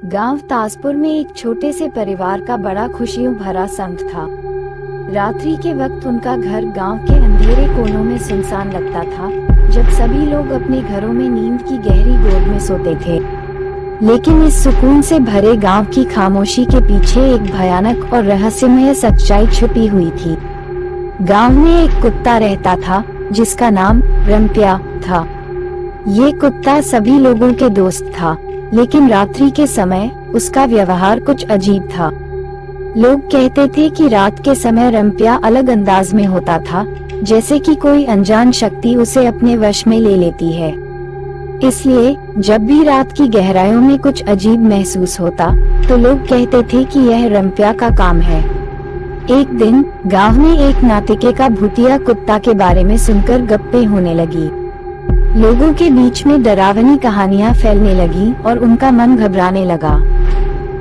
गांव ताजपुर में एक छोटे से परिवार का बड़ा खुशियों भरा संग था। रात्रि के वक्त उनका घर गांव के अंधेरे कोनों में सुनसान लगता था, जब सभी लोग अपने घरों में नींद की गहरी गोद में सोते थे। लेकिन इस सुकून से भरे गांव की खामोशी के पीछे एक भयानक और रहस्यमय सच्चाई छुपी हुई थी। गांव में एक कुत्ता रहता था जिसका नाम रंप्या था। ये कुत्ता सभी लोगों के दोस्त था, लेकिन रात्रि के समय उसका व्यवहार कुछ अजीब था। लोग कहते थे कि रात के समय रंप्या अलग अंदाज में होता था, जैसे कि कोई अनजान शक्ति उसे अपने वश में ले लेती है। इसलिए जब भी रात की गहराइयों में कुछ अजीब महसूस होता, तो लोग कहते थे कि यह रंप्या का काम है। एक दिन गांव में एक नातिके का भूतिया कुत्ता के बारे में सुनकर गप्पे होने लगी। लोगों के बीच में डरावनी कहानियां फैलने लगी और उनका मन घबराने लगा।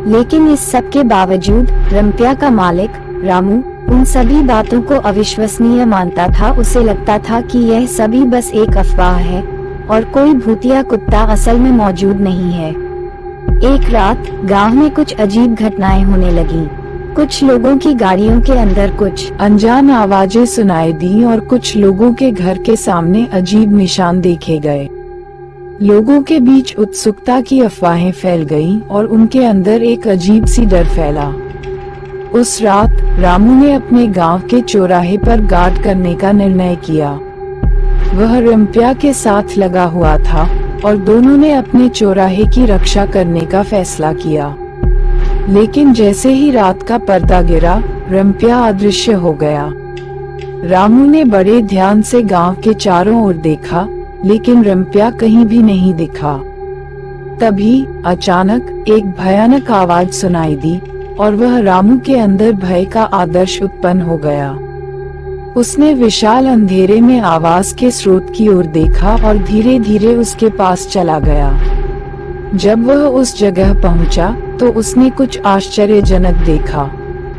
लेकिन इस सब के बावजूद रंप्या का मालिक रामू उन सभी बातों को अविश्वसनीय मानता था। उसे लगता था कि यह सभी बस एक अफवाह है और कोई भूतिया कुत्ता असल में मौजूद नहीं है। एक रात गांव में कुछ अजीब घटनाएं होने लगीं। कुछ लोगों की गाड़ियों के अंदर कुछ अनजान आवाजें सुनाई दी और कुछ लोगों के घर के सामने अजीब निशान देखे गए। लोगों के बीच उत्सुकता की अफवाहें फैल गईं और उनके अंदर एक अजीब सी डर फैला। उस रात रामू ने अपने गांव के चौराहे पर गार्ड करने का निर्णय किया। वह रंप्या के साथ लगा हुआ था और दोनों ने अपने चौराहे की रक्षा करने का फैसला किया। लेकिन जैसे ही रात का पर्दा गिरा, रंप्या अदृश्य हो गया। रामू ने बड़े ध्यान से गांव के चारों ओर देखा, लेकिन रंप्या कहीं भी नहीं दिखा। तभी अचानक एक भयानक आवाज सुनाई दी और वह रामू के अंदर भय का आदर्श उत्पन्न हो गया। उसने विशाल अंधेरे में आवाज के स्रोत की ओर देखा और धीरे धीरे उसके पास चला गया। जब वह उस जगह पहुंचा, तो उसने कुछ आश्चर्यजनक देखा।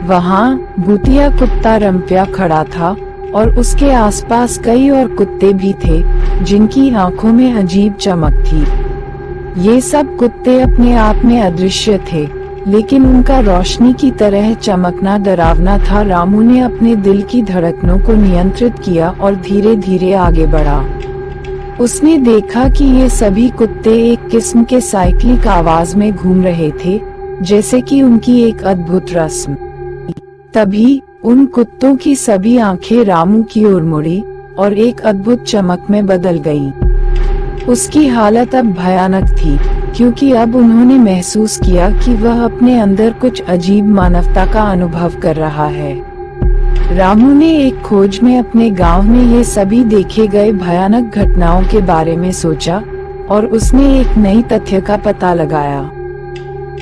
वहां भूतिया कुत्ता रंप्या खड़ा था और उसके आसपास कई और कुत्ते भी थे, जिनकी आंखों में अजीब चमक थी। ये सब कुत्ते अपने आप में अदृश्य थे, लेकिन उनका रोशनी की तरह चमकना डरावना था। रामू ने अपने दिल की धड़कनों को नियंत्रित किया और धीरे धीरे आगे बढ़ा। उसने देखा कि ये सभी कुत्ते एक किस्म के साइक्लिक आवाज में घूम रहे थे, जैसे कि उनकी एक अद्भुत रस्म। तभी उन कुत्तों की सभी आंखें रामू की ओर मुड़ी और एक अद्भुत चमक में बदल गईं। उसकी हालत अब भयानक थी, क्योंकि अब उन्होंने महसूस किया कि वह अपने अंदर कुछ अजीब मानवता का अनुभव कर रहा है। रामू ने एक खोज में अपने गांव में ये सभी देखे गए भयानक घटनाओं के बारे में सोचा और उसने एक नई तथ्य का पता लगाया।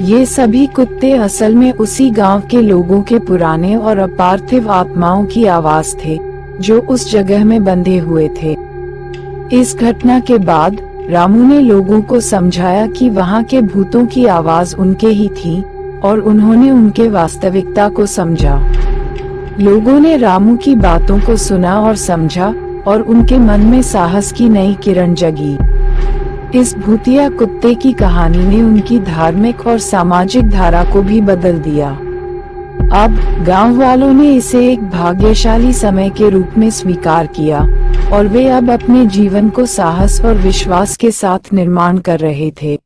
ये सभी कुत्ते असल में उसी गांव के लोगों के पुराने और अपार्थिव आत्माओं की आवाज थे, जो उस जगह में बंधे हुए थे। इस घटना के बाद रामू ने लोगों को समझाया कि वहां के भूतों की आवाज उनके ही थी और उन्होंने उनके वास्तविकता को समझा। लोगों ने रामू की बातों को सुना और समझा और उनके मन में साहस की नई किरण जगी। इस भूतिया कुत्ते की कहानी ने उनकी धार्मिक और सामाजिक धारा को भी बदल दिया। अब गांव वालों ने इसे एक भाग्यशाली समय के रूप में स्वीकार किया और वे अब अपने जीवन को साहस और विश्वास के साथ निर्माण कर रहे थे।